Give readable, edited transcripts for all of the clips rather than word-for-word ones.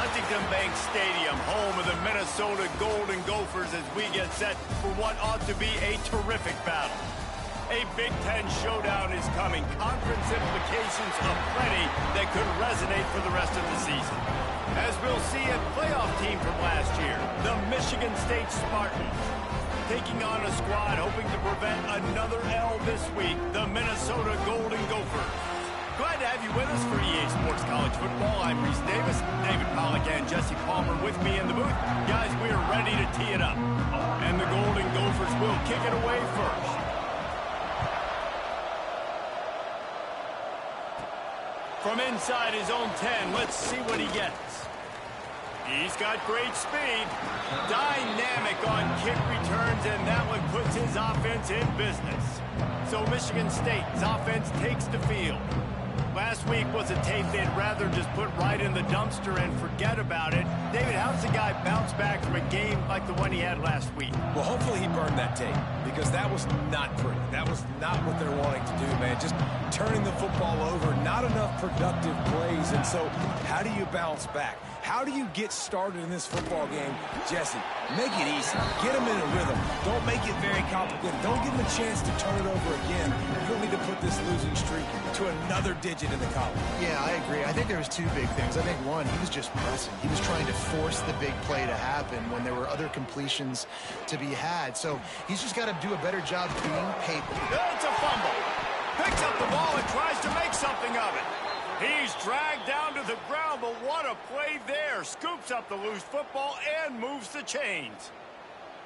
Huntington Bank Stadium, home of the Minnesota Golden Gophers, as we get set for what ought to be a terrific battle. A Big Ten showdown is coming. Conference implications aplenty that could resonate for the rest of the season. As we'll see a playoff team from last year, the Michigan State Spartans, taking on a squad hoping to prevent another L this week, the Minnesota Golden Gophers. Glad to have you with us for EA Sports College Football. I'm Reese Davis, David Pollack and Jesse Palmer with me in the booth. Guys, we are ready to tee it up. And the Golden Gophers will kick it away first. From inside his own 10, let's see what he gets. He's got great speed. Dynamic on kick returns, and that one puts his offense in business. So Michigan State's offense takes the field. Last week was a tape they'd rather just put right in the dumpster and forget about it. David, how does a guy bounce back from a game like the one he had last week? Well, hopefully he burned that tape, because that was not pretty. That was not what they're wanting to do, man. Just turning the football over, not enough productive plays. And so how do you bounce back? How do you get started in this football game? Jesse, make it easy. Get them in a rhythm. Don't make it very complicated. Don't give them a chance to turn it over again. You don't need to put this losing streak to another digit in the column. Yeah, I agree. I think there was two big things. I think one, he was just pressing. He was trying to force the big play to happen when there were other completions to be had. So he's just got to do a better job being patient. It's a fumble. Picks up the ball and tries to make something of it. He's dragged down to the ground, but what a play there. Scoops up the loose football and moves the chains.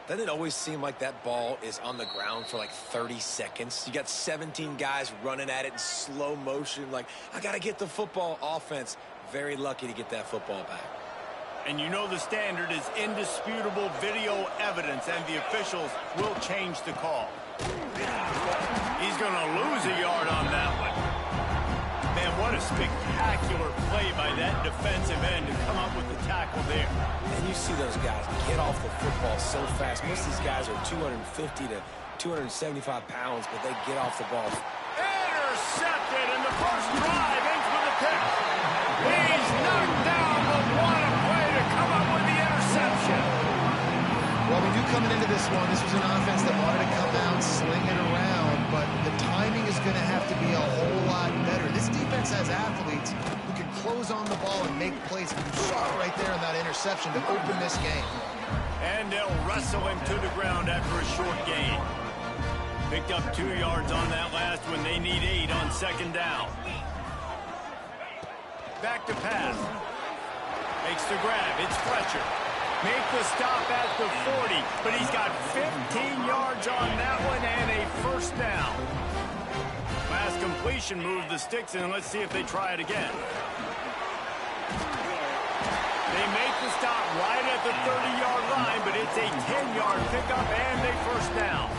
Doesn't it always seem like that ball is on the ground for like 30 seconds? You got 17 guys running at it in slow motion. Like, I got to get the football. Offense, very lucky to get that football back. And you know the standard is indisputable video evidence, and the officials will change the call. He's going to lose a yard on that one. Man, what a spectacular play by that defensive end to come up with the tackle there. And you see those guys get off the football so fast. Most of these guys are 250 to 275 pounds, but they get off the ball. Intercepted, and the first drive ends with a pick. He's knocked down, but what a play to come up with the interception. Well, we knew coming into this one, this was an offense that wanted to come out, sling it around, but the timing is going to have to be a whole lot better. This defense has athletes who can close on the ball and make plays. You saw it right there in that interception to open this game. And they'll wrestle him to the ground after a short gain. Picked up 2 yards on that last one. They need 8 on second down. Back to pass. Makes the grab. It's Fletcher. Make the stop at the 40, but he's got 15 yards on that one and a first down. Last completion moved the sticks in. Let's see if they try it again. They make the stop right at the 30-yard line, but it's a 10-yard pickup and a first down.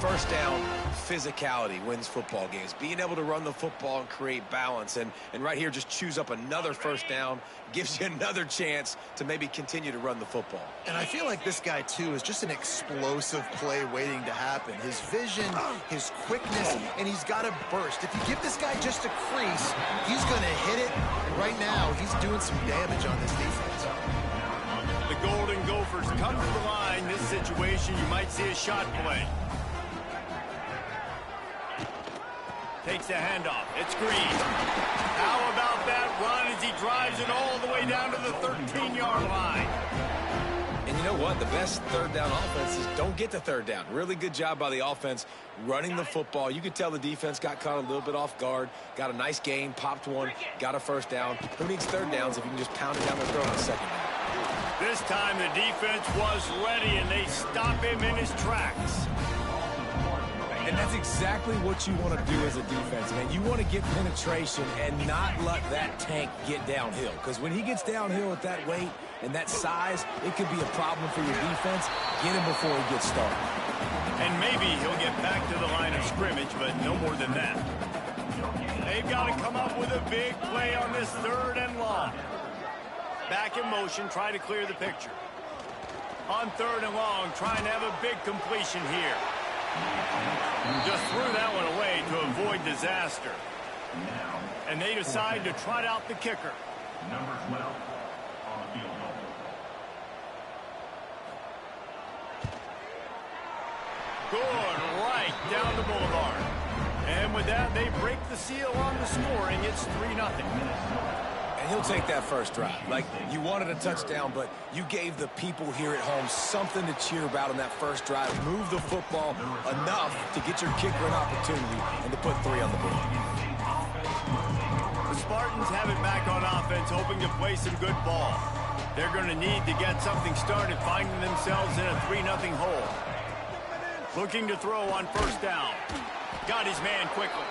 First down, physicality wins football games. Being able to run the football and create balance. And right here, just choose up another first down, gives you another chance to maybe continue to run the football. And I feel like this guy, too, is just an explosive play waiting to happen. His vision, his quickness, and he's got a burst. If you give this guy just a crease, he's going to hit it. And right now, he's doing some damage on this defense. The Golden Gophers come to the line. This situation, you might see a shot play. Takes the handoff. It's Green. How about that run as he drives it all the way down to the 13-yard line? And you know what? The best third down offenses don't get the third down. Really good job by the offense running the football. You could tell the defense got caught a little bit off guard. Got a nice gain, popped one, got a first down. Who needs third downs if you can just pound it down their throat on second down? This time the defense was ready, and they stop him in his tracks. And that's exactly what you want to do as a defense, man. You want to get penetration and not let that tank get downhill. Because when he gets downhill at that weight and that size, it could be a problem for your defense. Get him before he gets started. And maybe he'll get back to the line of scrimmage, but no more than that. They've got to come up with a big play on this third and long. Back in motion, try to clear the picture. On third and long, trying to have a big completion here. Just threw that one away to avoid disaster. And they decide to trot out the kicker. Good right down the boulevard. And with that, they break the seal on the scoring. It's 3-0. And he'll take that first drive. Like, you wanted a touchdown, but you gave the people here at home something to cheer about on that first drive. Move the football enough to get your kicker an opportunity and to put 3 on the board. The Spartans have it back on offense, hoping to play some good ball. They're going to need to get something started, finding themselves in a 3-0 hole. Looking to throw on first down. Got his man quickly.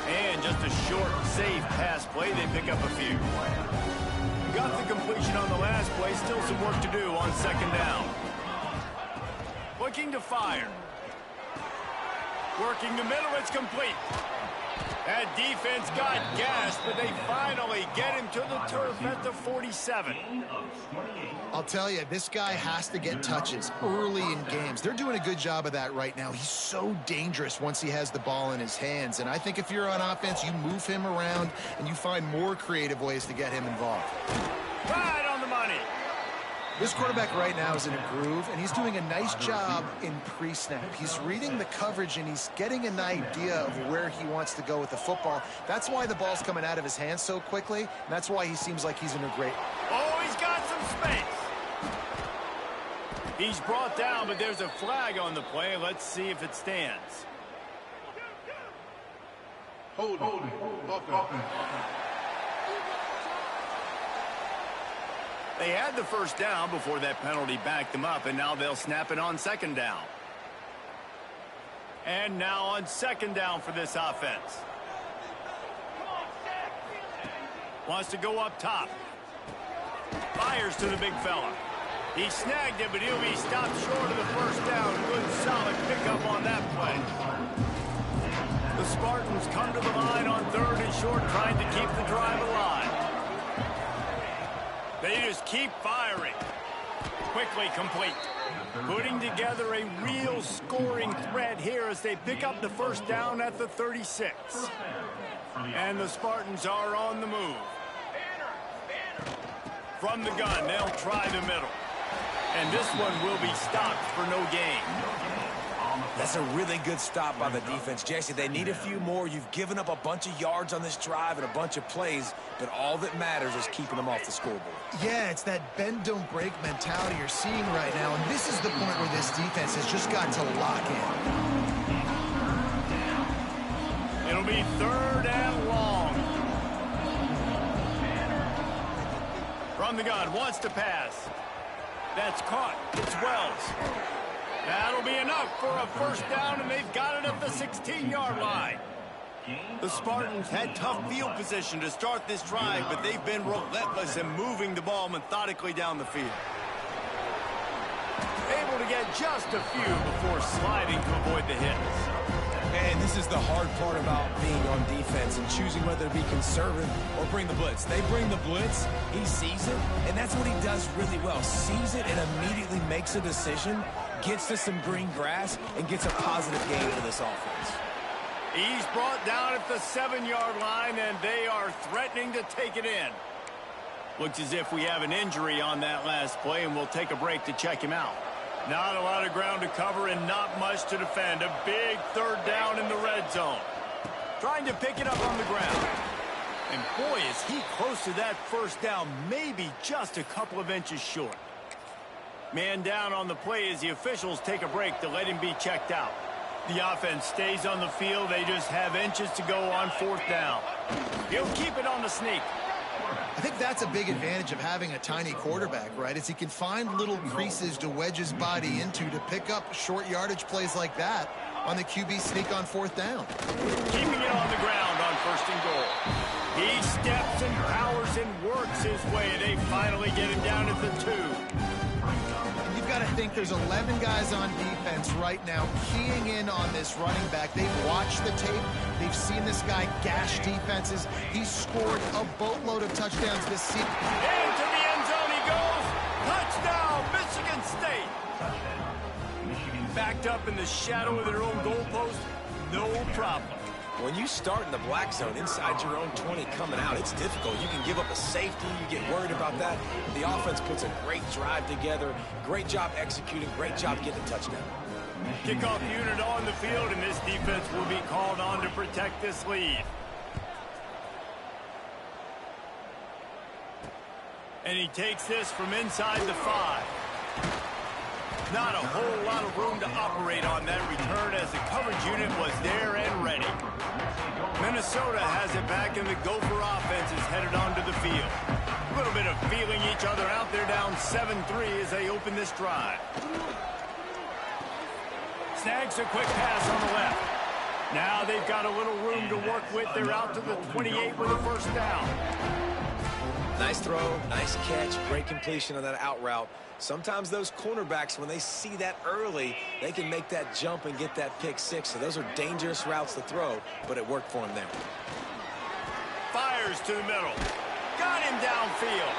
And just a short, safe pass play. They pick up a few. Got the completion on the last play. Still some work to do on second down. Looking to fire. Working the middle. It's complete. That defense got gassed, but they finally get him to the turf at the 47. I'll tell you, this guy has to get touches early in games. They're doing a good job of that right now. He's so dangerous once he has the ball in his hands. And I think if you're on offense, you move him around and you find more creative ways to get him involved. Right on the money. This quarterback right now is in a groove, and he's doing a nice job in pre-snap. He's reading the coverage, and he's getting an idea of where he wants to go with the football. That's why the ball's coming out of his hands so quickly, and that's why he seems like he's in a great... Oh, he's got some space. He's brought down, but there's a flag on the play. Let's see if it stands. Hold it. They had the first down before that penalty backed them up, and now they'll snap it on second down. And now on second down for this offense. Wants to go up top. Fires to the big fella. He snagged it, but he'll be stopped short of the first down. Good, solid pickup on that play. The Spartans come to the line on third and short, trying to keep the drive alive. They just keep firing. Quickly complete. Putting together a real scoring threat here as they pick up the first down at the 36. And the Spartans are on the move. From the gun, they'll try the middle. And this one will be stopped for no gain. That's a really good stop by the defense. Jesse, they need a few more. You've given up a bunch of yards on this drive and a bunch of plays, but all that matters is keeping them off the scoreboard. Yeah, it's that bend, don't break mentality you're seeing right now, and this is the point where this defense has just got to lock in. It'll be third and long. From the gun, wants to pass. That's caught. It's Wells. That'll be enough for a first down, and they've got it at the 16-yard line. The Spartans had tough field position to start this drive, but they've been relentless in moving the ball methodically down the field. Able to get just a few before sliding to avoid the hits. And this is the hard part about being on defense and choosing whether to be conservative or bring the blitz. They bring the blitz, he sees it, and that's what he does really well. Sees it and immediately makes a decision, gets to some green grass, and gets a positive gain for this offense. He's brought down at the 7-yard line, and they are threatening to take it in. Looks as if we have an injury on that last play, and we'll take a break to check him out. Not a lot of ground to cover and not much to defend. A big third down in the red zone. Trying to pick it up on the ground. And boy, is he close to that first down, maybe just a couple of inches short. Man down on the play as the officials take a break to let him be checked out. The offense stays on the field. They just have inches to go on fourth down. He'll keep it on the sneak. I think that's a big advantage of having a tiny quarterback, right? Is he can find little creases to wedge his body into to pick up short yardage plays like that on the QB sneak on fourth down. Keeping it on the ground on first and goal. He steps and powers and works his way, and they finally get him down at the 2. And you've got to think there's 11 guys on defense right now keying in on this running back. They've watched the tape. They've seen this guy gash defenses. He's scored a boatload of touchdowns this season. Into the end zone he goes. Touchdown, Michigan State. Backed up in the shadow of their own goalpost, no problem. When you start in the black zone inside your own 20 coming out, it's difficult. You can give up a safety. You get worried about that. The offense puts a great drive together. Great job executing. Great job getting a touchdown. Kickoff unit on the field, and this defense will be called on to protect this lead. And he takes this from inside the 5. Not a whole lot of room to operate on that return as the coverage unit was there and ready. Minnesota has it back, and the Gopher offense is headed onto the field. A little bit of feeling each other out. They're down 7-3 as they open this drive. Snags a quick pass on the left. Now they've got a little room to work with. They're out to the 28 with a first down. Nice throw, nice catch, great completion on that out route. Sometimes those cornerbacks, when they see that early, they can make that jump and get that pick 6. So those are dangerous routes to throw, but it worked for him there. Fires to the middle. Got him downfield.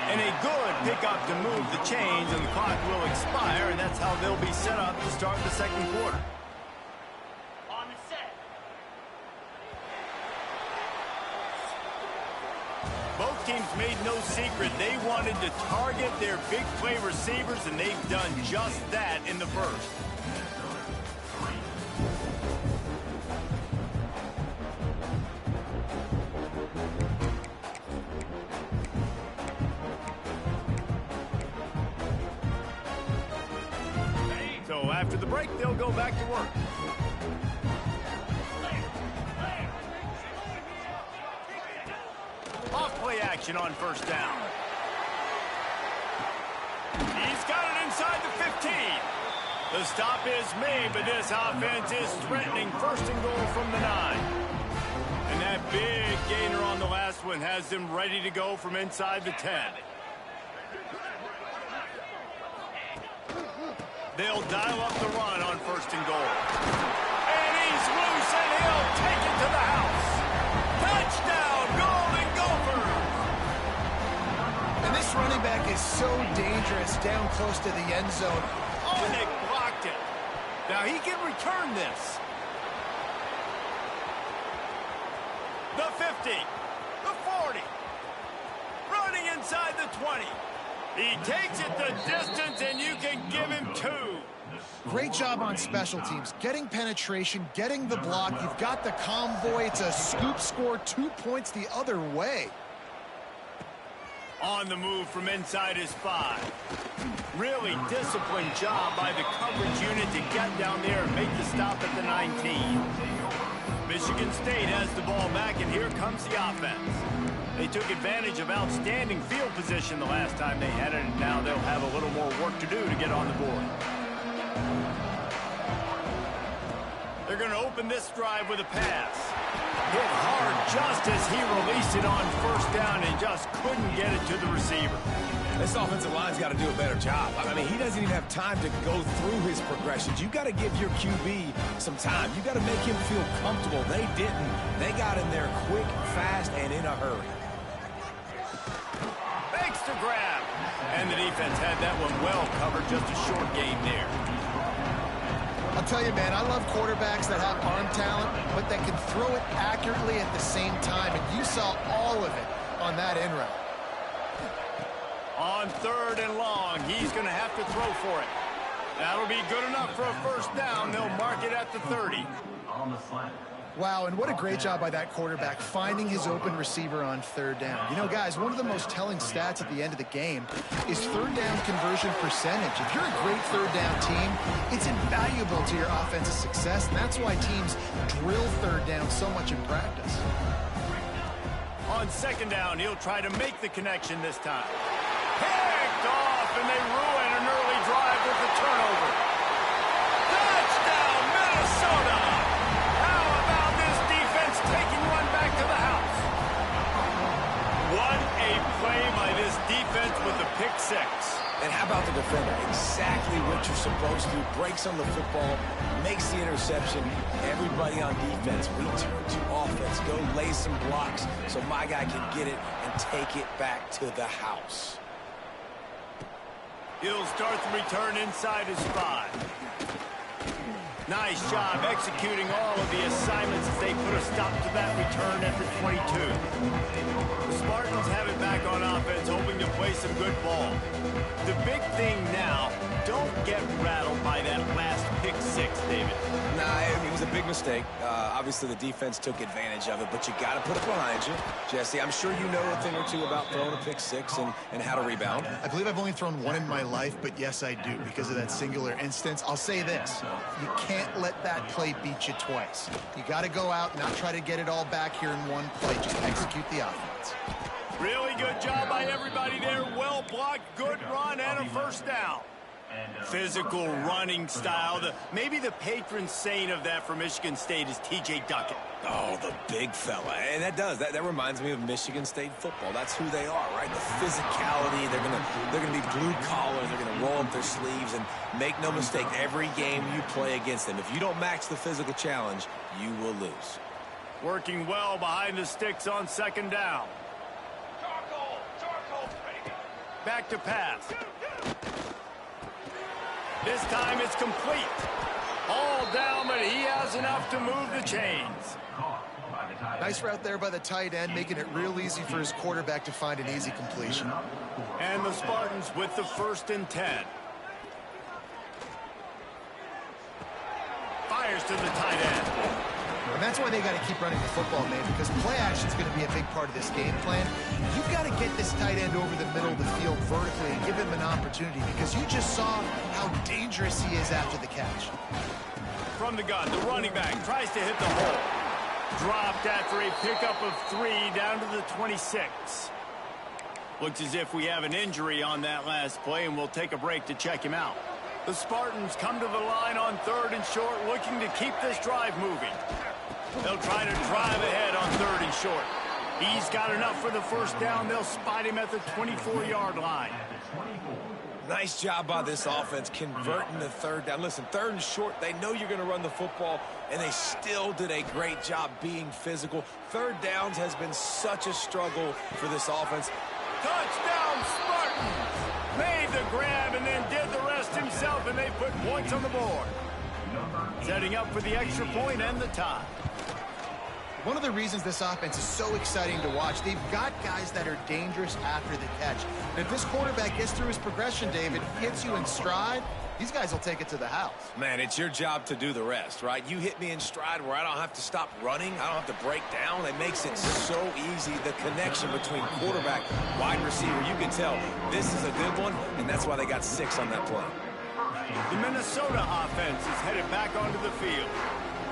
And a good pickup to move the chains, and the clock will expire, and that's how they'll be set up to start the second quarter. On the set. Both teams made no secret they wanted to target their big play receivers, and they've done just that in the first. So after the break, they'll go back to work. Off play action on first down. He's got it inside the 15. The stop is made, but this offense is threatening first and goal from the 9. And that big gainer on the last one has them ready to go from inside the 10. They'll dial up the run on first and goal. And he's loose, and he'll take it to the house. Touchdown, Golden Gophers! And this running back is so dangerous down close to the end zone. Oh, and they blocked it. Now he can return this. The 50, the 40, running inside the 20. He takes it the distance, and you can give him 2. Great job on special teams. Getting penetration, getting the block. You've got the convoy. It's a scoop score, 2 points the other way. On the move from inside his 5. Really disciplined job by the coverage unit to get down there and make the stop at the 19. Michigan State has the ball back, and here comes the offense. They took advantage of outstanding field position the last time they had it, and now they'll have a little more work to do to get on the board. They're going to open this drive with a pass. Hit hard just as he released it on first down and just couldn't get it to the receiver. This offensive line's got to do a better job. I mean, he doesn't even have time to go through his progressions. You've got to give your QB some time. You've got to make him feel comfortable. They didn't. They got in there quick, fast, and in a hurry. Thanks to grab. And the defense had that one well covered. Just a short game there. I'll tell you, man, I love quarterbacks that have arm talent, but that can throw it accurately at the same time. And you saw all of it on that in route. On third and long, he's going to have to throw for it. That'll be good enough for a first down. They'll mark it at the 30. Wow, and what a great job by that quarterback finding his open receiver on third down. You know, guys, one of the most telling stats at the end of the game is third down conversion percentage. If you're a great third down team, it's invaluable to your offensive success, and that's why teams drill third down so much in practice. On second down, he'll try to make the connection this time. Picked off, and they ruin an early drive with the turnover. Touchdown, Minnesota! How about this defense taking one back to the house? What a play by this defense with the pick 6. And how about the defender? Exactly what you're supposed to. Breaks on the football, makes the interception. Everybody on defense, return to offense. Go lay some blocks so my guy can get it and take it back to the house. He'll start the return inside his 5. Nice job executing all of the assignments as they put a stop stop to that return at the 22. The Spartans have it back on offense, hoping to play some good ball. The big thing now, don't get rattled by that last pick six, David. Nah, it was a big mistake. Obviously, the defense took advantage of it, but you got to put it behind you. Jesse, I'm sure you know a thing or two about throwing a pick six and how to rebound. I believe I've only thrown one in my life, but yes, I do, because of that singular instance. I'll say this. You can't let that play beat you twice. You got to go out and not try to get it all back here in one play. Just execute the offense. Really good job by everybody there. Well blocked, good run, and a first down. Physical running style. Maybe the patron saint of that for Michigan State is T.J. Duckett. Oh, the big fella. And that reminds me of Michigan State football. That's who they are, right? The physicality. They're gonna be blue collar. They're gonna roll up their sleeves, and make no mistake, every game you play against them, if you don't match the physical challenge, you will lose. Working well behind the sticks on second down. Back to pass. This time it's complete. All down, but he has enough to move the chains. Nice route there by the tight end, making it real easy for his quarterback to find an easy completion. And the Spartans with the 1st and 10. Fires to the tight end. And that's why they got to keep running the football, man, because play action is going to be a big part of this game plan. You've got to get this tight end over the middle of the field vertically and give him an opportunity, because you just saw how dangerous he is after the catch. From the gun, the running back tries to hit the hole. Dropped after a pickup of 3 down to the 26. Looks as if we have an injury on that last play, and we'll take a break to check him out. The Spartans come to the line on 3rd and short, looking to keep this drive moving. They'll try to drive ahead on 3rd and short. He's got enough for the first down. They'll spot him at the 24-yard line. Nice job by this offense converting the 3rd down. Listen, 3rd and short, they know you're going to run the football, and they still did a great job being physical. 3rd downs has been such a struggle for this offense. Touchdown, Spartans! Made the grab and then did the rest himself, and they put points on the board. Setting up for the extra point and the tie. One of the reasons this offense is so exciting to watch, they've got guys that are dangerous after the catch. And if this quarterback gets through his progression, David, hits you in stride, these guys will take it to the house. Man, it's your job to do the rest, right? You hit me in stride where I don't have to stop running. I don't have to break down. It makes it so easy. The connection between quarterback, wide receiver, you can tell this is a good one, and that's why they got 6 on that play. The Minnesota offense is headed back onto the field.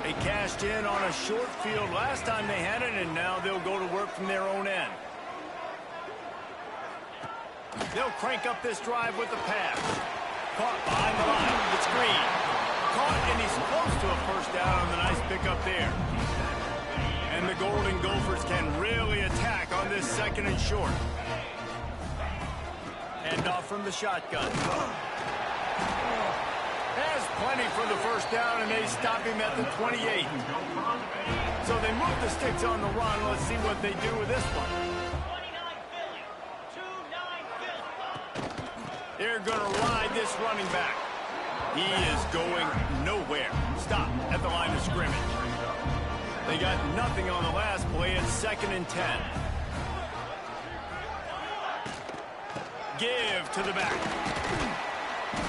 They cashed in on a short field last time they had it, and now they'll go to work from their own end. They'll crank up this drive with the pass. Caught behind the line. It's Green. Caught, and he's close to a first down on the nice pickup there. And the Golden Gophers can really attack on this 2nd and short. Hand off from the shotgun. Has plenty for the first down, and they stop him at the 28. So they move the sticks on the run. Let's see what they do with this one. They're going to ride this running back. He is going nowhere. Stop at the line of scrimmage. They got nothing on the last play. It's 2nd and 10. Give to the back.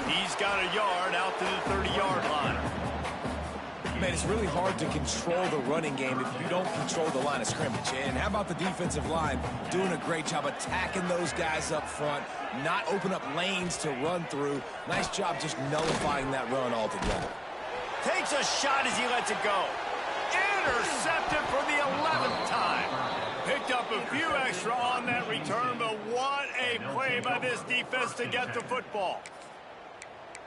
He's got a yard out to the 30-yard line. Man, it's really hard to control the running game if you don't control the line of scrimmage. And how about the defensive line doing a great job attacking those guys up front, not open up lanes to run through. Nice job just nullifying that run altogether. Takes a shot as he lets it go. Intercepted for the 11th time. Picked up a few extra on that return, but what a play by this defense to get the football.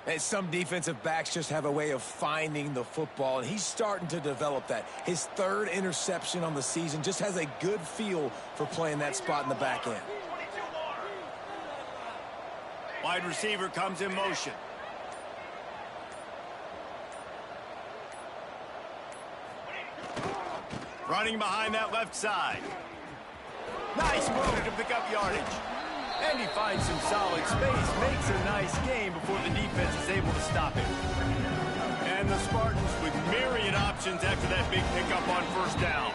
And some defensive backs just have a way of finding the football, and he's starting to develop that. His 3rd interception on the season, just has a good feel for playing that spot in the back end. Wide receiver comes in motion. Running behind that left side. Nice move to pick up yardage. And he finds some solid space, makes a nice game before the defense is able to stop him. And the Spartans with myriad options after that big pickup on first down.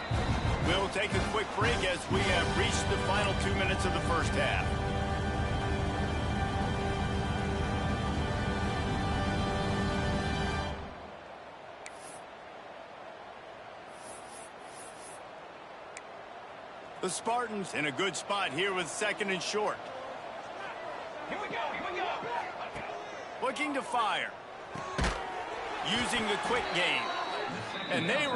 We'll take a quick break as we have reached the final 2 minutes of the first half. The Spartans in a good spot here with 2nd and short. Here we go. Looking to fire. Using the quick game. And they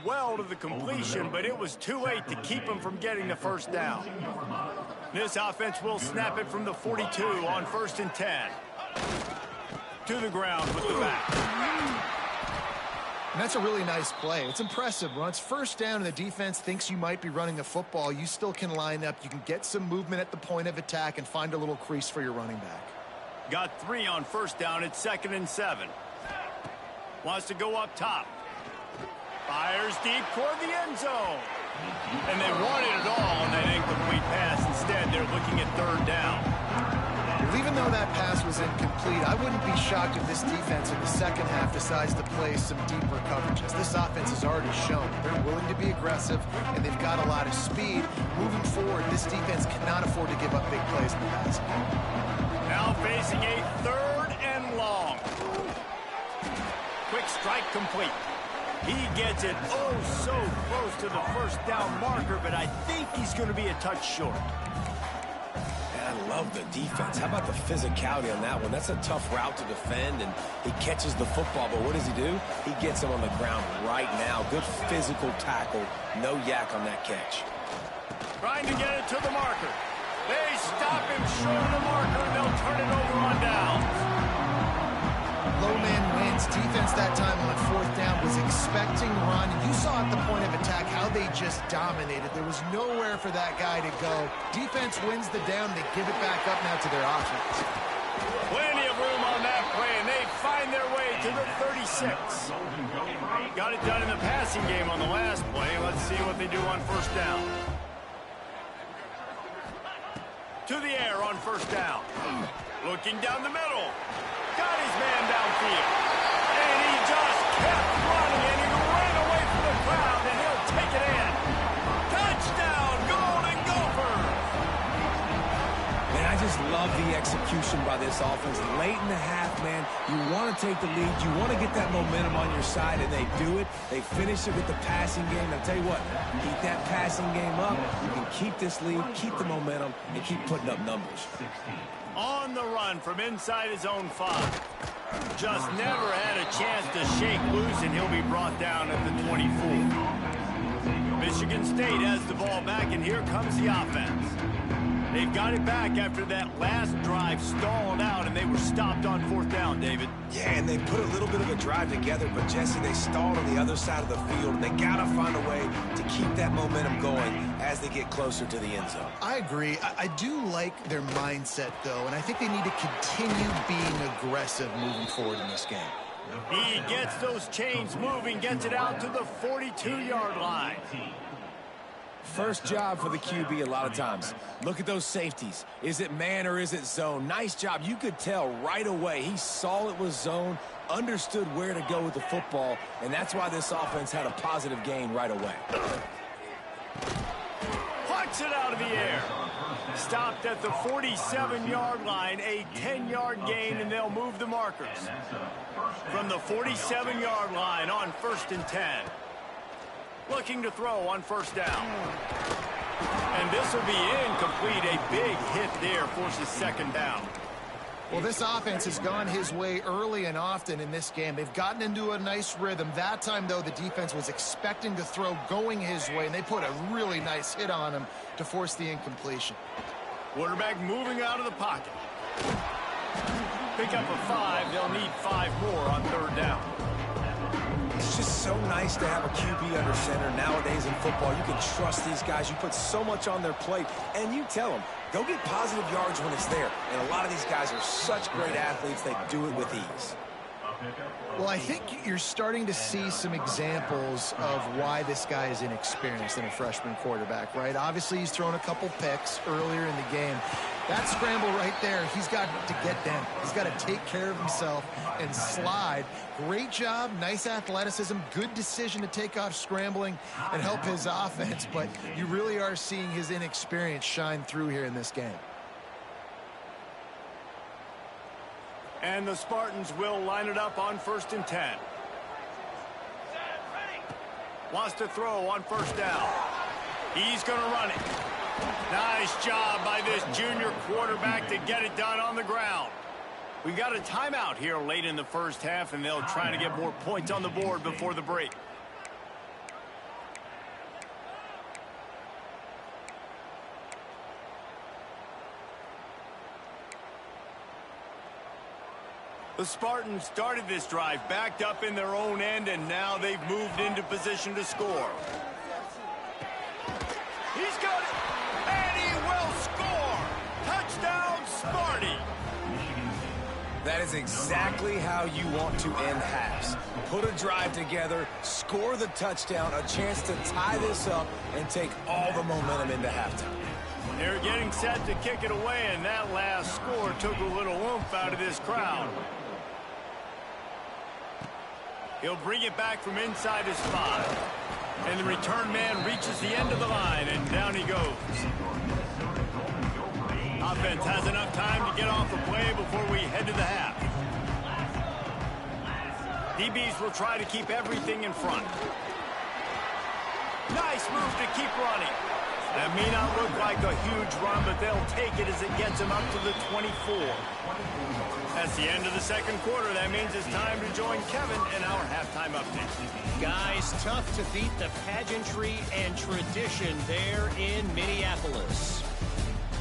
well to the completion, but it was too late to keep him from getting the first down. This offense will snap it from the 42 on 1st and 10. To the ground with the back. And that's a really nice play. It's impressive. When it's 1st down and the defense thinks you might be running the football, you still can line up. You can get some movement at the point of attack and find a little crease for your running back. Got 3 on 1st down at 2nd and 7. Wants to go up top. Fires deep toward the end zone. And they wanted it all on that incomplete pass. Instead, they're looking at 3rd down. Well, even though that pass was incomplete, I wouldn't be shocked if this defense in the 2nd half decides to play some deeper coverages. This offense has already shown they're willing to be aggressive, and they've got a lot of speed. Moving forward, this defense cannot afford to give up big plays in the pass game. Now facing a 3rd and long. Quick strike complete. He gets it oh so close to the 1st down marker, but I think he's going to be a touch short. I love the defense. How about the physicality on that one? That's a tough route to defend, and he catches the football, but what does he do? He gets him on the ground right now. Good physical tackle. No yak on that catch. Trying to get it to the marker. They stop him short of the marker, and they'll turn it over on downs. Low man wins. Defense that time on 4th down was expecting run. You saw at the point of attack how they just dominated. There was nowhere for that guy to go. Defense wins the down. They give it back up now to their offense. Plenty of room on that play, and they find their way to the 36. Got it done in the passing game on the last play. Let's see what they do on 1st down. To the air on 1st down. Looking down the middle. Got his man downfield. And he just kept running, and he ran away from the crowd, and he'll take it in. Touchdown, Golden Gophers! Man, I just love the execution by this offense. Late in the half, man, you want to take the lead. You want to get that momentum on your side, and they do it. They finish it with the passing game. I'll tell you what, keep that passing game up. You can keep this lead, keep the momentum, and keep putting up numbers. On the run from inside his own 5. Just never had a chance to shake loose, and he'll be brought down at the 24. Michigan State has the ball back, and here comes the offense. They've got it back after that last drive stalled out, and they were stopped on 4th down, David. Yeah, and they put a little bit of a drive together, but, Jesse, they stalled on the other side of the field, and they got to find a way to keep that momentum going as they get closer to the end zone. I agree. I do like their mindset, though, and I think they need to continue being aggressive moving forward in this game. He gets those chains moving, gets it out to the 42-yard line. First job for the QB a lot of times. Look at those safeties. Is it man or is it zone? Nice job. You could tell right away. He saw it was zone, understood where to go with the football, and that's why this offense had a positive gain right away. Punts it out of the air. Stopped at the 47-yard line, a 10-yard gain, and they'll move the markers. From the 47-yard line on 1st and 10. Looking to throw on 1st down. And this will be incomplete. A big hit there forces 2nd down. Well, this offense has gone his way early and often in this game. They've gotten into a nice rhythm. That time, though, the defense was expecting to throw going his way, and they put a really nice hit on him to force the incompletion. Quarterback moving out of the pocket. Pick up a 5. They'll need 5 more on 3rd down. It's just so nice to have a QB under center nowadays in football. You can trust these guys. You put so much on their plate, and you tell them, go get positive yards when it's there. And a lot of these guys are such great athletes, they do it with ease. Well, I think you're starting to see some examples of why this guy is inexperienced in a freshman quarterback, right? Obviously, he's thrown a couple picks earlier in the game. That scramble right there, he's got to get down. He's got to take care of himself and slide. Great job, nice athleticism, good decision to take off scrambling and help his offense, but you really are seeing his inexperience shine through here in this game. And the Spartans will line it up on 1st and 10. Wants to throw on 1st down. He's going to run it. Nice job by this junior quarterback to get it done on the ground. We got a timeout here late in the 1st half, and they'll try to get more points on the board before the break. The Spartans started this drive backed up in their own end, and now they've moved into position to score. He's got it, and he will score. Touchdown, Sparty. That is exactly how you want to end halves. Put a drive together, score the touchdown, a chance to tie this up, and take all the momentum into halftime. They're getting set to kick it away, and that last score took a little oomph out of this crowd. He'll bring it back from inside his 5. And the return man reaches the end of the line, and down he goes. Offense has enough time to get off the play before we head to the half. DBs will try to keep everything in front. Nice move to keep running. That may not look like a huge run, but they'll take it as it gets them up to the 24. That's the end of the 2nd quarter. That means it's time to join Kevin in our halftime update. Guys, tough to beat the pageantry and tradition there in Minneapolis.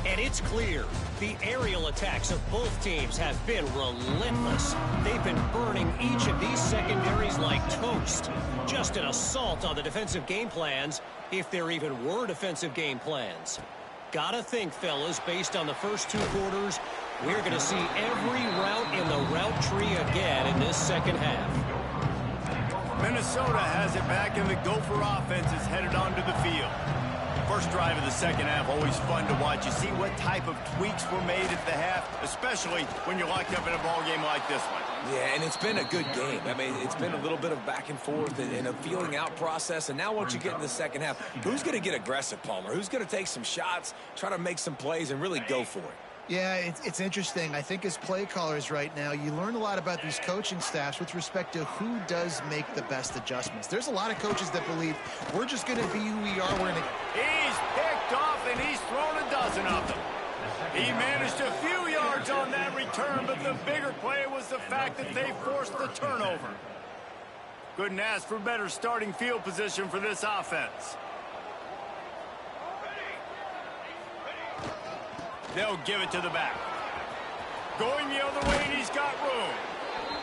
And it's clear, the aerial attacks of both teams have been relentless. They've been burning each of these secondaries like toast. Just an assault on the defensive game plans, if there even were defensive game plans. Gotta think, fellas, based on the first 2 quarters, we're going to see every route in the route tree again in this 2nd half. Minnesota has it back, and the Gopher offense is headed onto the field. First drive of the 2nd half, always fun to watch. You see what type of tweaks were made at the half, especially when you're locked up in a ball game like this one. Yeah, and it's been a good game. I mean, it's been a little bit of back and forth and a feeling out process. And now once you get in the 2nd half, who's going to get aggressive, Palmer? Who's going to take some shots, try to make some plays, and really go for it? Yeah, it's interesting. I think as play callers right now, you learn a lot about these coaching staffs with respect to who does make the best adjustments. There's a lot of coaches that believe we're just going to be who we are. He's picked off, and he's thrown a dozen of them. He managed a few yards on that return, but the bigger play was the fact that they forced the turnover. Couldn't ask for better starting field position for this offense. They'll give it to the back. Going the other way, and he's got room.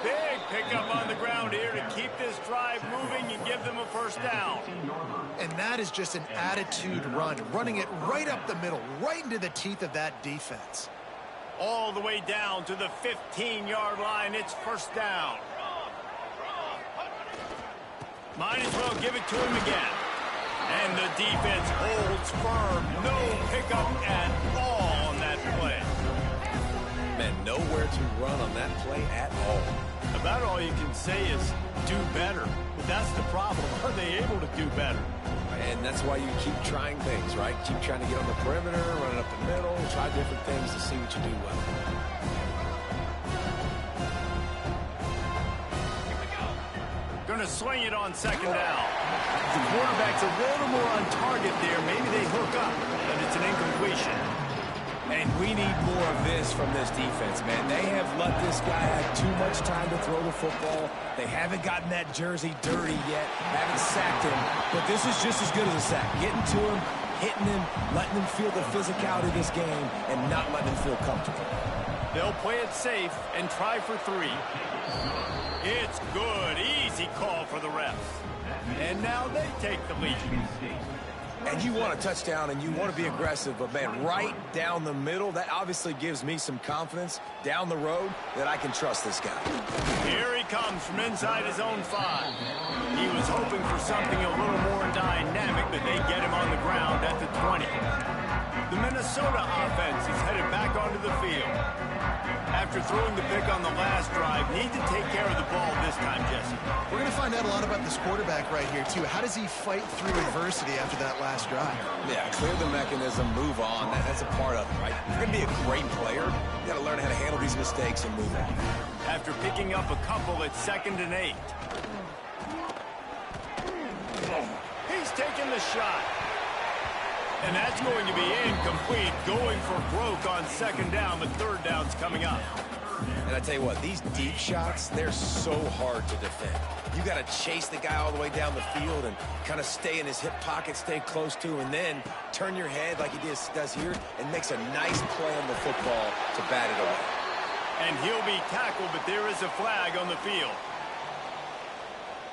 Big pickup on the ground here to keep this drive moving and give them a first down. And that is just an attitude run, running it right up the middle, right into the teeth of that defense. All the way down to the 15-yard line. It's first down. Might as well give it to him again. And the defense holds firm. No pickup at all on that play. Man, nowhere to run on that play at all. About all you can say is do better. But that's the problem. Are they able to do better? And that's why you keep trying things, right? Keep trying to get on the perimeter, run it up the middle, try different things to see what you do well. Going to swing it on second down. The quarterback's a little more on target there. Maybe they hook up, but it's an incompletion. And we need more of this from this defense, man. They have let this guy have too much time to throw the football. They haven't gotten that jersey dirty yet, haven't sacked him. But this is just as good as a sack. Getting to him, hitting him, letting him feel the physicality of this game, and not letting him feel comfortable. They'll play it safe and try for 3. It's good. Easy call for the refs. And now they take the lead. And you want a touchdown and you want to be aggressive, but man, right down the middle, that obviously gives me some confidence down the road that I can trust this guy. Here he comes from inside his own 5. He was hoping for something a little more dynamic, but they get him on the ground at the 20. The Minnesota offense is headed back onto the field. After throwing the pick on the last drive, need to take care of the ball this time, Jesse. We're going to find out a lot about this quarterback right here, too. How does he fight through adversity after that last drive? Yeah, clear the mechanism, move on. That's a part of it, right? If you're going to be a great player, you got to learn how to handle these mistakes and move on. After picking up a couple, it's 2nd and 8. He's taking the shot. And that's going to be incomplete, going for broke on 2nd down, but 3rd down's coming up. And I tell you what, these deep shots, they're so hard to defend. You got to chase the guy all the way down the field and kind of stay in his hip pocket, stay close to, and then turn your head like he does here and makes a nice play on the football to bat it away. And he'll be tackled, but there is a flag on the field.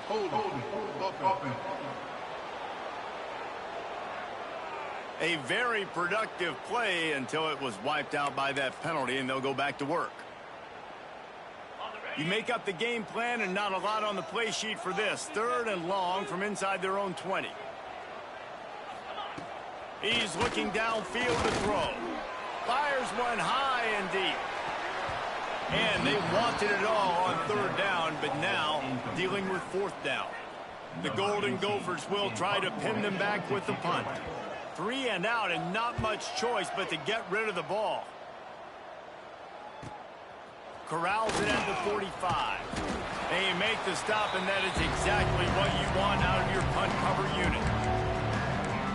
Holding. Offense. A very productive play until it was wiped out by that penalty, and they'll go back to work. You make up the game plan and not a lot on the play sheet for this. 3rd and long from inside their own 20. He's looking downfield to throw. Fires one high and deep. And they wanted it all on 3rd down, but now dealing with 4th down. The Golden Gophers will try to pin them back with the punt. 3 and out, and not much choice but to get rid of the ball. Corrals it at the 45. They make the stop, and that is exactly what you want out of your punt cover unit.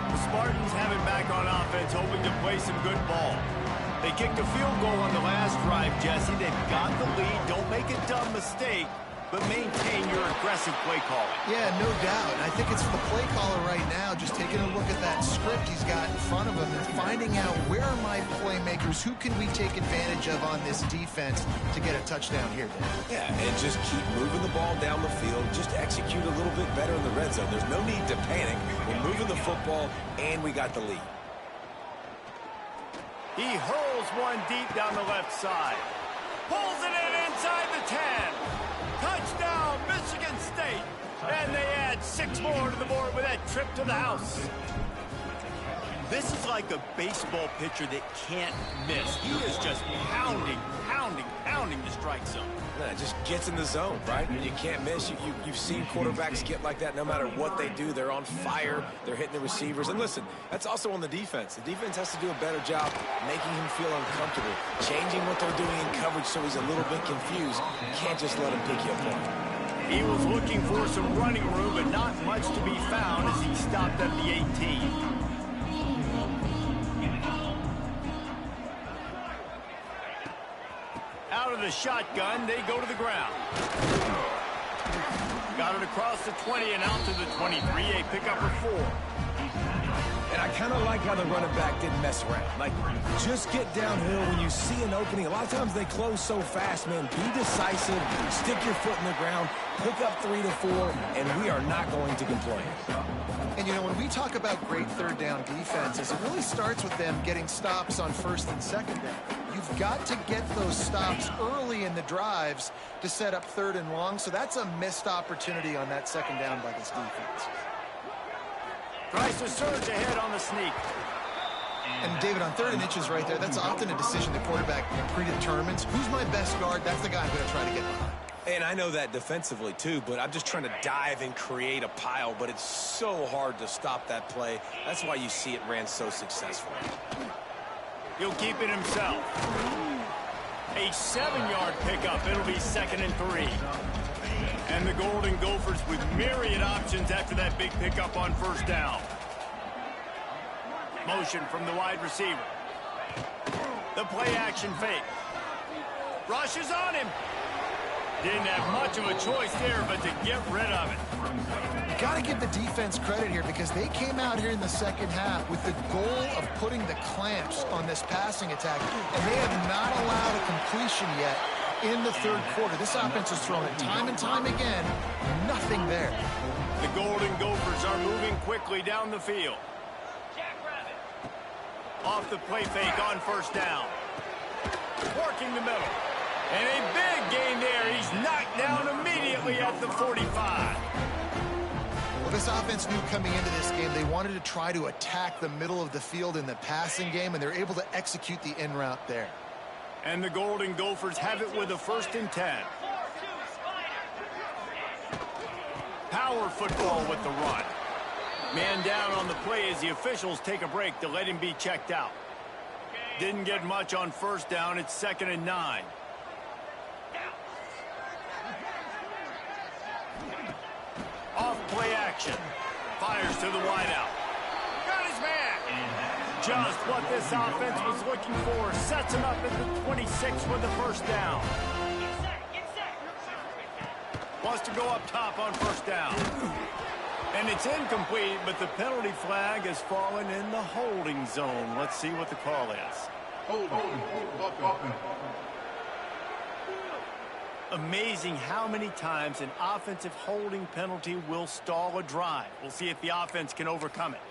The Spartans have it back on offense, hoping to play some good ball. They kicked a field goal on the last drive, Jesse. They've got the lead. Don't make a dumb mistake, but maintain your aggressive play calling. Yeah, no doubt. And I think it's the play caller right now just taking a look at that script he's got in front of him and finding out where are my playmakers, who can we take advantage of on this defense to get a touchdown here. Yeah, and just keep moving the ball down the field. Just execute a little bit better in the red zone. There's no need to panic. We're moving the football, and we got the lead. He hurls one deep down the left side. Pulls it in inside the 10. Touchdown, Michigan State. And they add 6 more to the board with that trip to the house. This is like a baseball pitcher that can't miss. He is just pounding the strike zone. Yeah, it just gets in the zone, right? When you can't miss, you've seen quarterbacks get like that no matter what they do. They're on fire. They're hitting the receivers. And listen, that's also on the defense. The defense has to do a better job making him feel uncomfortable, changing what they're doing in coverage so he's a little bit confused. You can't just let him pick you apart. He was looking for some running room, but not much to be found as he stopped at the 18. out of the shotgun, they go to the ground. Got it across the 20 and out to the 23, a pickup of 4. And I kind of like how the running back didn't mess around. Like, just get downhill when you see an opening. A lot of times they close so fast, man. Be decisive, stick your foot in the ground, pick up 3 to 4, and we are not going to complain. And, you know, when we talk about great third down defenses, it really starts with them getting stops on first and second down. You've got to get those stops early in the drives to set up third and long, so that's a missed opportunity on that second down by this defense. Tries to surge ahead on the sneak. And, David, on 3rd and inches right there, that's often a decision the quarterback predetermines. Who's my best guard? That's the guy I'm going to try to get behind. And I know that defensively, too, but I'm just trying to dive and create a pile, but it's so hard to stop that play. That's why you see it ran so successfully. He'll keep it himself. A 7-yard pickup. It'll be 2nd and 3. And the Golden Gophers with myriad options after that big pickup on first down. Motion from the wide receiver. The play action fake. Rushes on him. Didn't have much of a choice there, but to get rid of it. You got to give the defense credit here because they came out here in the second half with the goal of putting the clamps on this passing attack, and they have not allowed a completion yet in the third quarter. This offense has thrown it time and time again. Nothing there. The Golden Gophers are moving quickly down the field. Off the play fake on first down. Working the middle. And a big gain there. He's knocked down immediately at the 45. Well, this offense knew coming into this game they wanted to try to attack the middle of the field in the passing game, and they're able to execute the in route there. And the Golden Gophers have it with a 1st and 10. Power football with the run. Man down on the play as the officials take a break to let him be checked out. Didn't get much on first down. It's 2nd and 9. Off play action. Fires to the wideout. Got his man. Just what this offense was looking for. Sets him up at the 26 with the first down. Wants to go up top on first down. And it's incomplete, but the penalty flag has fallen in the holding zone. Let's see what the call is. Holding. Amazing how many times an offensive holding penalty will stall a drive. We'll see if the offense can overcome it.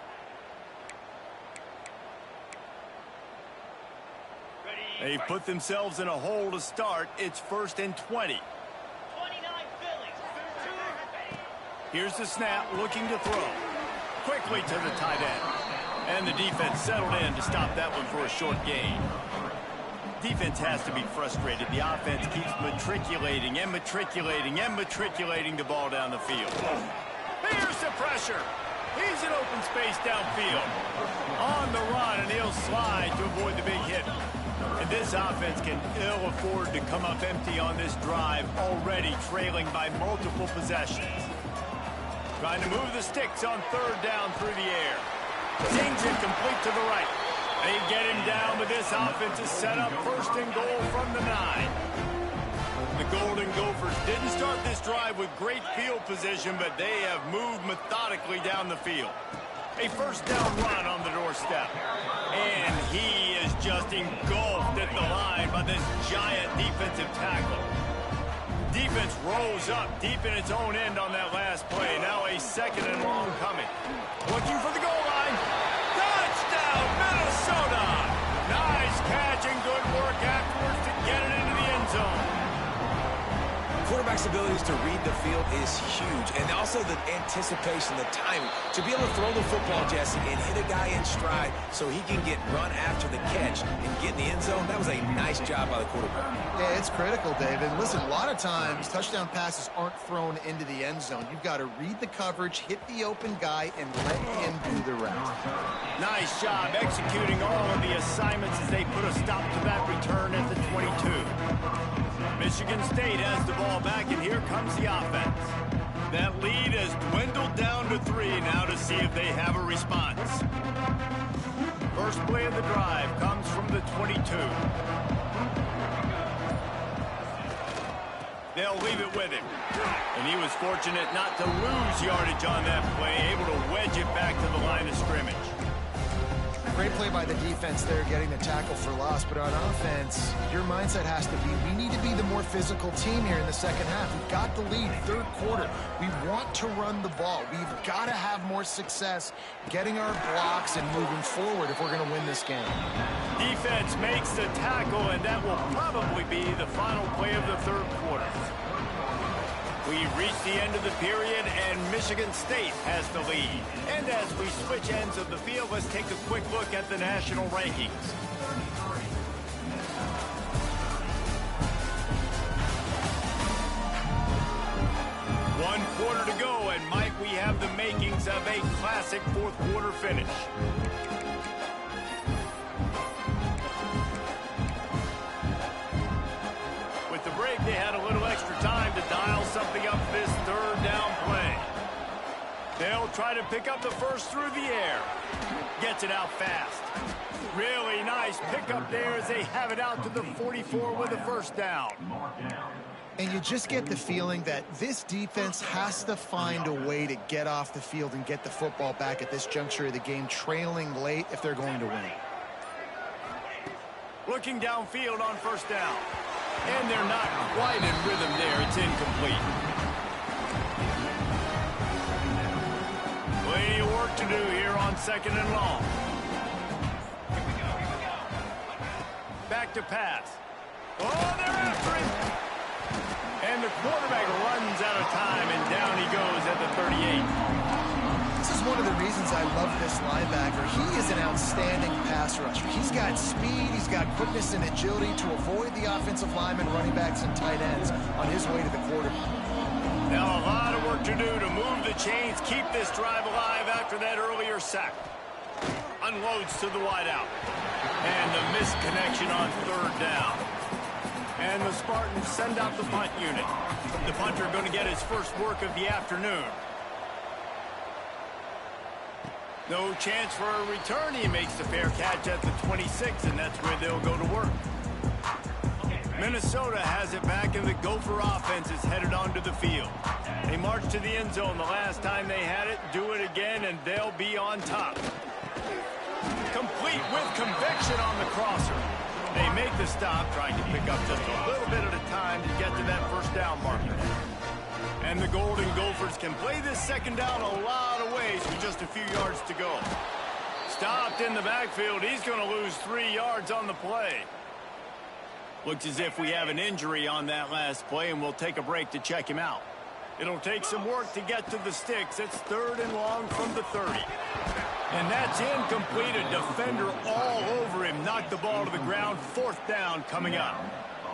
They've put themselves in a hole to start. It's 1st and 20. Here's the snap, looking to throw. Quickly to the tight end. And the defense settled in to stop that one for a short gain. Defense has to be frustrated. The offense keeps matriculating and matriculating and matriculating the ball down the field. Here's the pressure. He's in open space downfield. On the run, and he'll slide to avoid the big hit. And this offense can ill afford to come up empty on this drive, already trailing by multiple possessions. Trying to move the sticks on 3rd down through the air. Zings it complete to the right. They get him down, but this offense is set up 1st and goal from the 9. The Golden Gophers didn't start this drive with great field position, but they have moved methodically down the field. A first down run on the doorstep. And he is just engulfed at the line by this giant defensive tackle. Defense rose up deep in its own end on that last play. Now a 2nd and long coming. Looking for the goal line. Touchdown, Minnesota! Nice catch and good work afterwards to get it into the end zone. Quarterback's abilities to read the field is huge, and also the anticipation, the timing. To be able to throw the football, Jesse, and hit a guy in stride so he can get run after the catch and get in the end zone, that was a nice job by the quarterback. Yeah, it's critical, David. Listen, a lot of times touchdown passes aren't thrown into the end zone. You've got to read the coverage, hit the open guy, and let him do the rest. Nice job executing all of the assignments as they put a stop to that return at the 22. Michigan State has the ball back, and here comes the offense. That lead has dwindled down to 3 now to see if they have a response. First play of the drive comes from the 22. They'll leave it with him. And he was fortunate not to lose yardage on that play, able to wedge it back to the line of scrimmage. Great play by the defense there, getting the tackle for loss. But on offense, your mindset has to be, we need to be the more physical team here in the second half. We've got the lead, third quarter. We want to run the ball. We've got to have more success getting our blocks and moving forward if we're going to win this game. Defense makes the tackle, and that will probably be the final play of the third quarter. We reach the end of the period, and Michigan State has the lead. And as we switch ends of the field, let's take a quick look at the national rankings. One quarter to go, and Mike, we have the makings of a classic fourth quarter finish. With the break, they had a little extra time to dial something up this third down play. They'll try to pick up the first through the air. Gets it out fast. Really nice pickup there as they have it out to the 44 with a first down. And you just get the feeling that this defense has to find a way to get off the field and get the football back at this juncture of the game, trailing late if they're going to win. Looking downfield on first down. And they're not quite in rhythm there. It's incomplete. Plenty of work to do here on second and long. Back to pass. Oh, they're after him. And the quarterback runs out of time, and down he goes at the 38. This is one of the reasons I love this linebacker. He is an outstanding pass rusher. He's got speed, he's got quickness and agility to avoid the offensive linemen, running backs, and tight ends on his way to the quarterback. Now a lot of work to do to move the chains, keep this drive alive after that earlier sack. Unloads to the wideout. And the missed connection on third down. And the Spartans send out the punt unit. The punter going to get his first work of the afternoon. No chance for a return. He makes the fair catch at the 26, and that's where they'll go to work. Minnesota has it back, and the Gopher offense is headed onto the field. They marched to the end zone the last time they had it. Do it again, and they'll be on top. Complete with conviction on the crosser. They make the stop, trying to pick up just a little bit at a time to get to that first down marker. And the Golden Gophers can play this second down a lot of ways with just a few yards to go. Stopped in the backfield. He's going to lose 3 yards on the play. Looks as if we have an injury on that last play, and we'll take a break to check him out. It'll take some work to get to the sticks. It's third and long from the 30. And that's incomplete. A defender all over him. Knocked the ball to the ground. Fourth down coming up.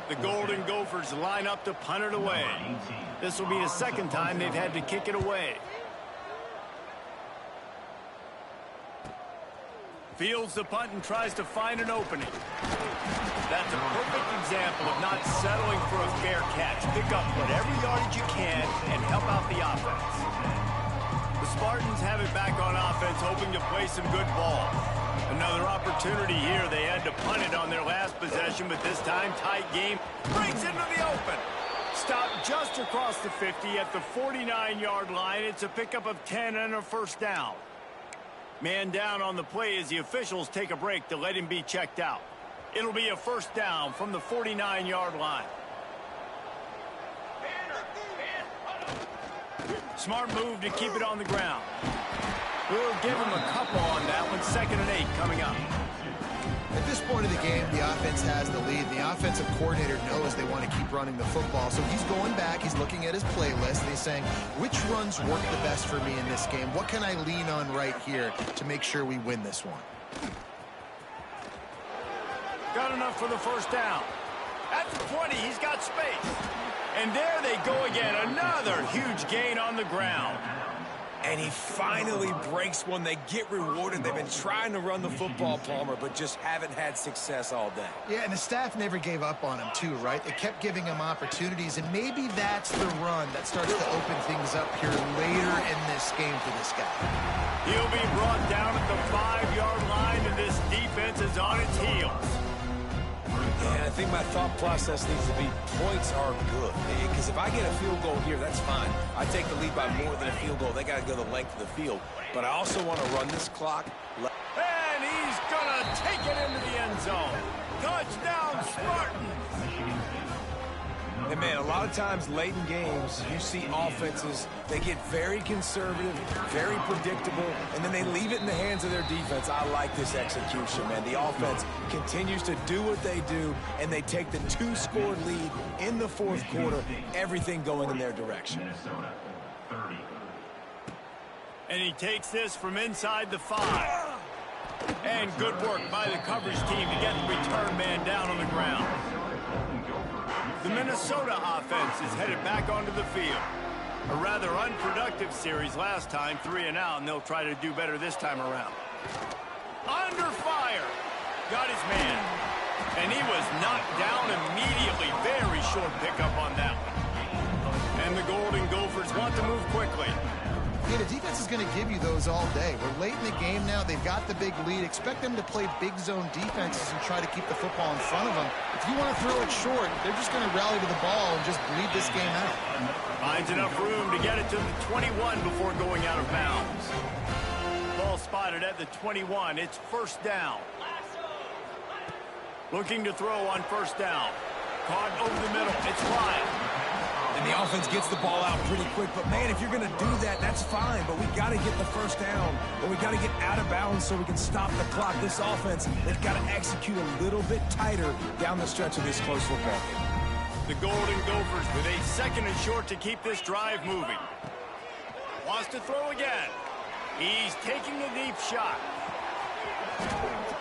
The Golden Gophers line up to punt it away. This will be the second time they've had to kick it away. Fields the punt and tries to find an opening. That's a perfect example of not settling for a fair catch. Pick up whatever yardage you can and help out the offense. The Spartans have it back on offense, hoping to play some good ball. Another opportunity here. They had to punt it on their last possession, but this time, tight game. Breaks into the open. Stopped just across the 50 at the 49-yard line. It's a pickup of 10 and a first down. Man down on the play as the officials take a break to let him be checked out. It'll be a first down from the 49-yard line. Smart move to keep it on the ground. We'll give him a couple on that one. 2nd and 8 coming up. At this point of the game, the offense has the lead. The offensive coordinator knows they want to keep running the football. So he's going back, he's looking at his playlist, and he's saying, which runs work the best for me in this game? What can I lean on right here to make sure we win this one? Got enough for the first down. At the 20, he's got space. And there they go again. Another huge gain on the ground. And he finally breaks one. They get rewarded. They've been trying to run the football, Palmer, but just haven't had success all day. Yeah, and the staff never gave up on him, too, right? They kept giving him opportunities, and maybe that's the run that starts to open things up here later in this game for this guy. He'll be brought down at the 5-yard line, and this defense is on its heels. Yeah, I think my thought process needs to be points are good. Because if I get a field goal here, that's fine. I take the lead by more than a field goal. They got to go the length of the field. But I also want to run this clock. And he's going to take it into the end zone. Touchdown, Spartans. And, man, a lot of times late in games, you see offenses, they get very conservative, very predictable, and then they leave it in the hands of their defense. I like this execution, man. The offense continues to do what they do, and they take the 2-score lead in the fourth quarter, everything going in their direction. And he takes this from inside the 5. And good work by the coverage team to get the return man down on the ground. The Minnesota offense is headed back onto the field. A rather unproductive series last time, 3 and out, and they'll try to do better this time around. Under fire. Got his man. And he was knocked down immediately. Very short pickup on that one. And the Golden Gophers want to move quickly. Yeah, the defense is going to give you those all day. We're late in the game now. They've got the big lead. Expect them to play big zone defenses and try to keep the football in front of them. If you want to throw it short, they're just going to rally to the ball and just bleed this game out. Finds enough room to get it to the 21 before going out of bounds. Ball spotted at the 21. It's first down. Looking to throw on first down. Caught over the middle. It's Lyle. And the offense gets the ball out pretty quick. But, man, if you're going to do that, that's fine. But we got to get the first down. Or we got to get out of bounds so we can stop the clock. This offense, they've got to execute a little bit tighter down the stretch of this close football game. The Golden Gophers with a 2nd and short to keep this drive moving. Wants to throw again. He's taking a deep shot.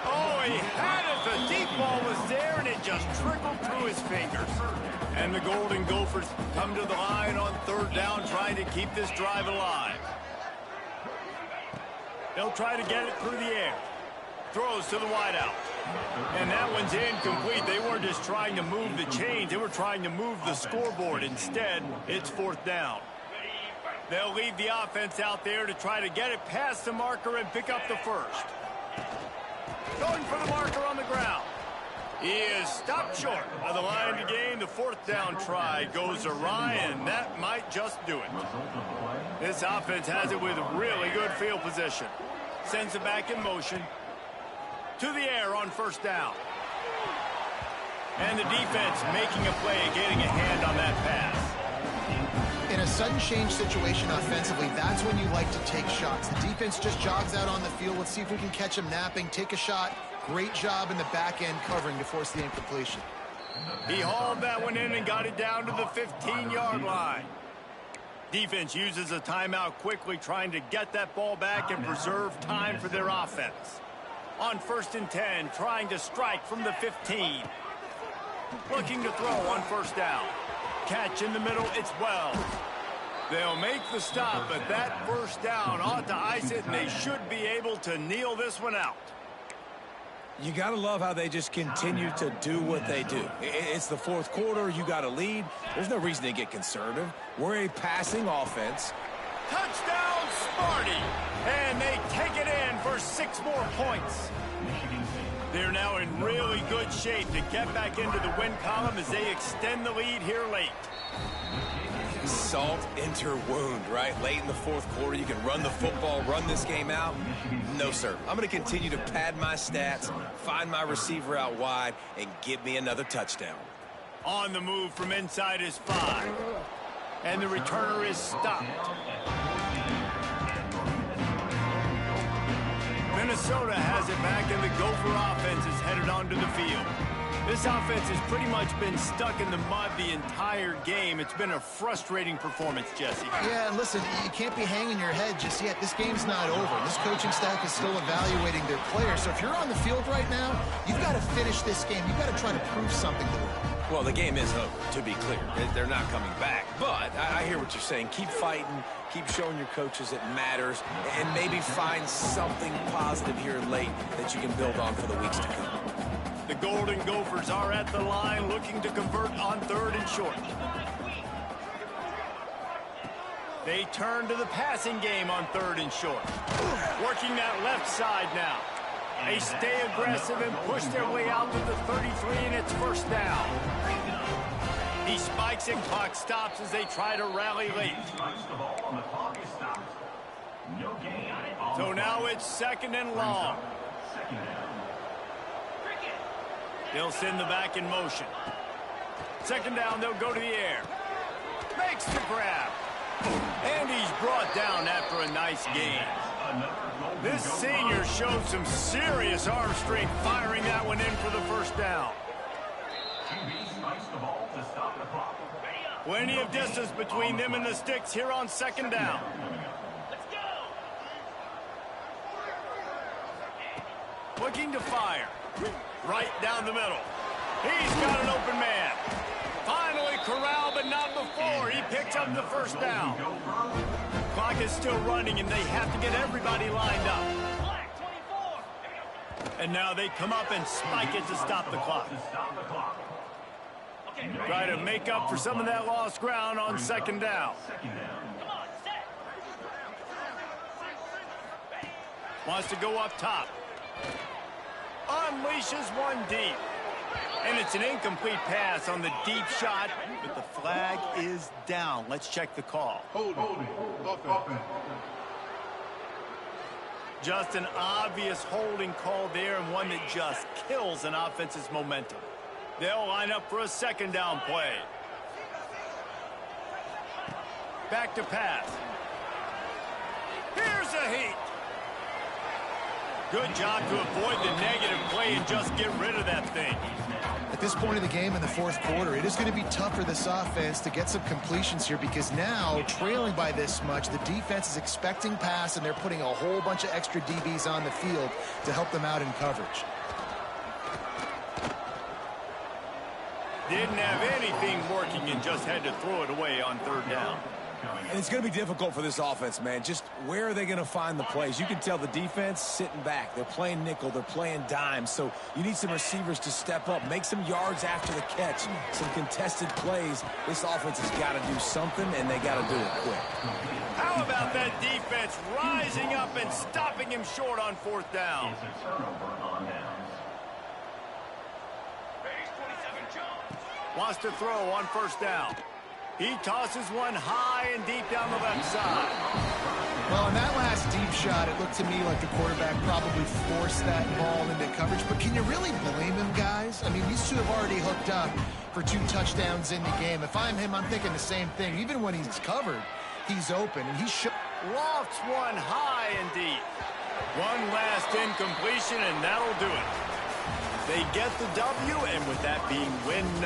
Oh, he had it. The deep ball was there, and it just trickled through his fingers. And the Golden Gophers come to the line on 3rd down, trying to keep this drive alive. They'll try to get it through the air. Throws to the wideout. And that one's incomplete. They weren't just trying to move the chains. They were trying to move the scoreboard. Instead, it's 4th down. They'll leave the offense out there to try to get it past the marker and pick up the first. Going for the marker on the ground. He is stopped short of the line to gain. The 4th down try goes awry, and that might just do it. This offense has it with really good field position. Sends it back in motion. To the air on first down. And the defense making a play, getting a hand on that pass. In a sudden change situation offensively, that's when you like to take shots. The defense just jogs out on the field. Let's see if we can catch him napping. Take a shot. Great job in the back end covering to force the incompletion. He hauled that one in and got it down to the 15-yard line. Defense uses a timeout quickly, trying to get that ball back and preserve time for their offense. On 1st and 10, trying to strike from the 15. Looking to throw on first down. Catch in the middle, it's Wells. They'll make the stop, but that first down ought to ice it, and they should be able to kneel this one out. You got to love how they just continue to do what they do. It's the 4th quarter. You got to lead. There's no reason to get conservative. We're a passing offense. Touchdown, Sparty! And they take it in for 6 more points. They're now in really good shape to get back into the win column as they extend the lead here late. Salt into wound, right? Late in the 4th quarter, you can run the football, run this game out. No, sir. I'm going to continue to pad my stats, find my receiver out wide, and give me another touchdown. On the move from inside is 5. And the returner is stopped. Minnesota has it back, and the Gopher offense is headed onto the field. This offense has pretty much been stuck in the mud the entire game. It's been a frustrating performance, Jesse. Yeah, and listen, you can't be hanging your head just yet. This game's not over. This coaching staff is still evaluating their players. So if you're on the field right now, you've got to finish this game. You've got to try to prove something to them. Well, the game is over, to be clear. They're not coming back. But I hear what you're saying. Keep fighting. Keep showing your coaches it matters. And maybe find something positive here late that you can build on for the weeks to come. The Golden Gophers are at the line looking to convert on 3rd and short. They turn to the passing game on 3rd and short. Working that left side now. They stay aggressive and push their way out to the 33, and it's first down. He spikes and clock stops as they try to rally late. So now it's second and long. They'll send the back in motion. Second down, they'll go to the air. Makes the grab. And he's brought down after a nice gain. This senior showed some serious arm strength firing that one in for the first down. Plenty of distance between them and the sticks here on second down. Looking to fire. Right down the middle. He's got an open man. Finally corralled, but not before. He picks up the first down. Clock is still running, and they have to get everybody lined up. And now they come up and spike it to stop the clock. Try to make up for some of that lost ground on second down. Wants to go up top. Unleashes one deep. And it's an incomplete pass on the deep shot, but the flag is down. Let's check the call. Holding. Offense. Just an obvious holding call there, and one that just kills an offense's momentum. They'll line up for a second down play. Back to pass. Here's a heat. Good job to avoid the negative play and just get rid of that thing. At this point of the game in the fourth quarter, it is going to be tough for this offense to get some completions here because now, trailing by this much, the defense is expecting pass, and they're putting a whole bunch of extra DBs on the field to help them out in coverage. Didn't have anything working and just had to throw it away on third down. And it's going to be difficult for this offense, man. Just where are they going to find the plays? You can tell the defense sitting back. They're playing nickel. They're playing dime. So you need some receivers to step up, make some yards after the catch, some contested plays. This offense has got to do something, and they got to do it quick. How about that defense rising up and stopping him short on fourth down? Wants to throw on first down. He tosses one high and deep down the left side. Well, in that last deep shot, it looked to me like the quarterback probably forced that ball into coverage. But can you really blame him, guys? I mean, these two have already hooked up for 2 touchdowns in the game. If I'm him, I'm thinking the same thing. Even when he's covered, he's open, and he should. Lofts one high and deep. One last incompletion, and that'll do it. They get the W, and with that being win number